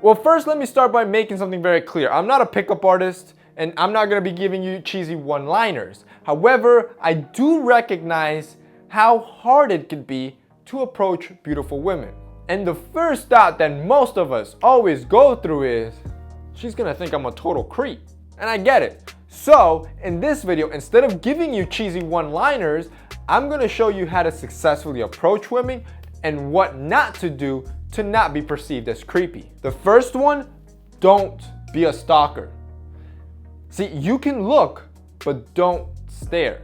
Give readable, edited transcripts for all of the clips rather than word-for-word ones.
Well, first let me start by making something very clear. I'm not a pickup artist and I'm not gonna be giving you cheesy one-liners. However, I do recognize how hard it can be to approach beautiful women. And the first thought that most of us always go through is, she's gonna think I'm a total creep. And I get it. So, in this video, instead of giving you cheesy one-liners, I'm gonna show you how to successfully approach women and what not to do to not be perceived as creepy. The first one, don't be a stalker. See, you can look, but don't stare.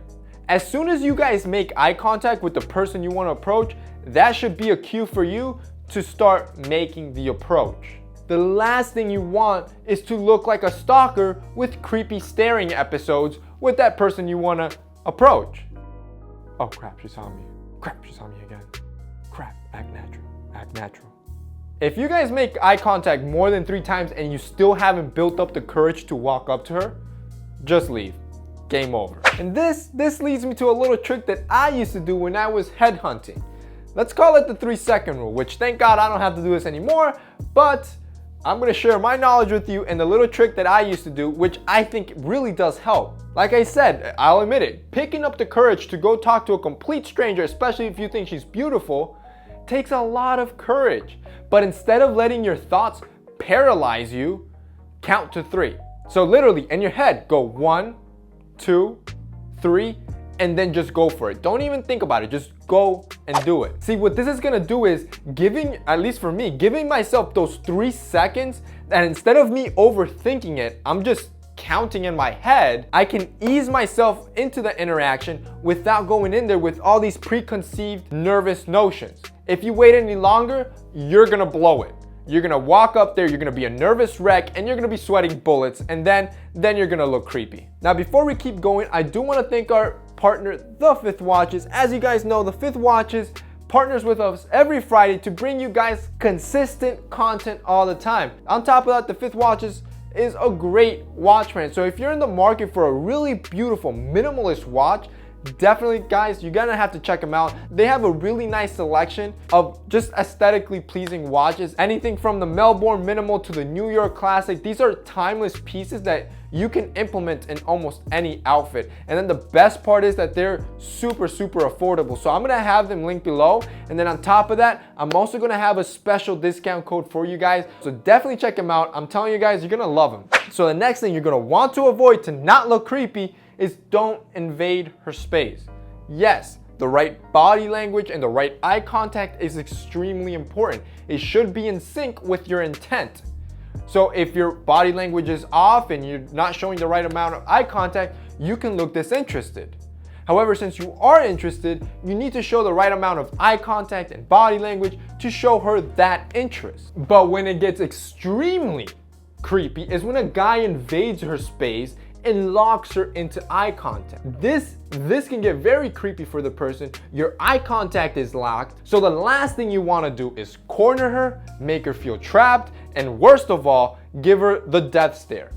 As soon as you guys make eye contact with the person you want to approach, that should be a cue for you to start making the approach. The last thing you want is to look like a stalker with creepy staring episodes with that person you want to approach. Oh crap, she saw me. Crap, she saw me again. Crap, act natural, act natural. If you guys make eye contact more than 3 times and you still haven't built up the courage to walk up to her, just leave. Game over. And this leads me to a little trick that I used to do when I was headhunting. Let's call it the 3-second rule, which thank God I don't have to do this anymore, but I'm gonna share my knowledge with you and the little trick that I used to do, which I think really does help. Like I said, I'll admit it, picking up the courage to go talk to a complete stranger, especially if you think she's beautiful, takes a lot of courage. But instead of letting your thoughts paralyze you, count to 3. So literally in your head, go 1, 2, 3, and then just go for it. Don't even think about it, just go and do it. See, what this is gonna do is giving, at least for me, giving myself those 3 seconds, and instead of me overthinking it, I'm just counting in my head, I can ease myself into the interaction without going in there with all these preconceived nervous notions. If you wait any longer, you're gonna blow it. You're gonna walk up there, you're gonna be a nervous wreck, and you're gonna be sweating bullets, and then you're gonna look creepy. Now, before we keep going, I do wanna thank our partner, The Fifth Watches. As you guys know, The Fifth Watches partners with us every Friday to bring you guys consistent content all the time. On top of that, The Fifth Watches is a great watch brand. So if you're in the market for a really beautiful minimalist watch, definitely guys, you're gonna have to check them out. They have a really nice selection of just aesthetically pleasing watches. Anything from the Melbourne Minimal to the New York Classic. These are timeless pieces that you can implement in almost any outfit. And then the best part is that they're super affordable. So I'm gonna have them linked below. And then on top of that, I'm also gonna have a special discount code for you guys. So definitely check them out. I'm telling you guys, you're gonna love them. So the next thing you're gonna want to avoid to not look creepy is don't invade her space. Yes, the right body language and the right eye contact is extremely important. It should be in sync with your intent. So if your body language is off and you're not showing the right amount of eye contact, you can look disinterested. However, since you are interested, you need to show the right amount of eye contact and body language to show her that interest. But when it gets extremely creepy is when a guy invades her space and locks her into eye contact. This can get very creepy for the person. Your eye contact is locked. So the last thing you wanna do is corner her, make her feel trapped, and worst of all, give her the death stare.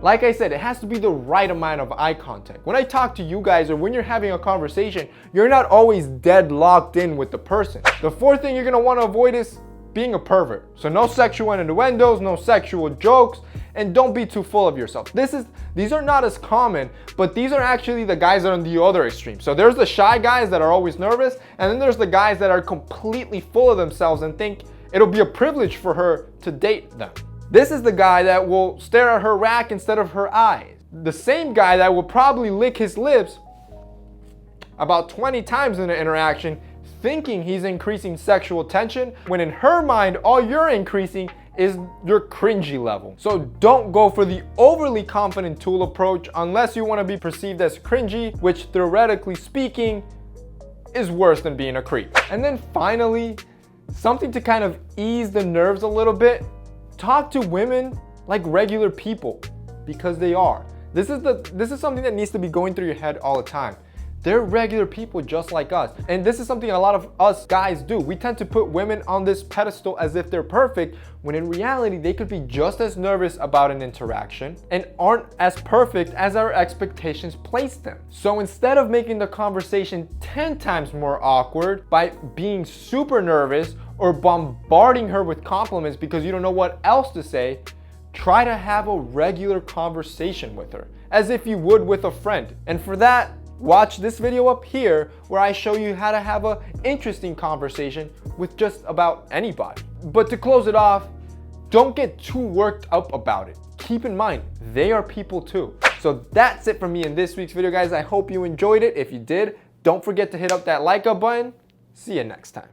Like I said, it has to be the right amount of eye contact. When I talk to you guys or when you're having a conversation, you're not always dead locked in with the person. The fourth thing you're gonna wanna avoid is being a pervert. So no sexual innuendos, no sexual jokes, and don't be too full of yourself. These are not as common, but these are actually the guys that are on the other extreme. So there's the shy guys that are always nervous, and then there's the guys that are completely full of themselves and think it'll be a privilege for her to date them. This is the guy that will stare at her rack instead of her eyes. The same guy that will probably lick his lips about 20 times in an interaction, thinking he's increasing sexual tension, when in her mind, all you're increasing is your cringy level. So don't go for the overly confident tool approach unless you want to be perceived as cringy, which theoretically speaking is worse than being a creep. And then finally, something to kind of ease the nerves a little bit, talk to women like regular people, because they are. This is something that needs to be going through your head all the time. They're regular people just like us. And this is something a lot of us guys do. We tend to put women on this pedestal as if they're perfect, when in reality, they could be just as nervous about an interaction and aren't as perfect as our expectations place them. So instead of making the conversation 10 times more awkward by being super nervous or bombarding her with compliments because you don't know what else to say, try to have a regular conversation with her, as if you would with a friend. And for that, watch this video up here where I show you how to have an interesting conversation with just about anybody. But to close it off, don't get too worked up about it. Keep in mind, they are people too. So that's it for me in this week's video, guys. I hope you enjoyed it. If you did, don't forget to hit up that like up button. See you next time.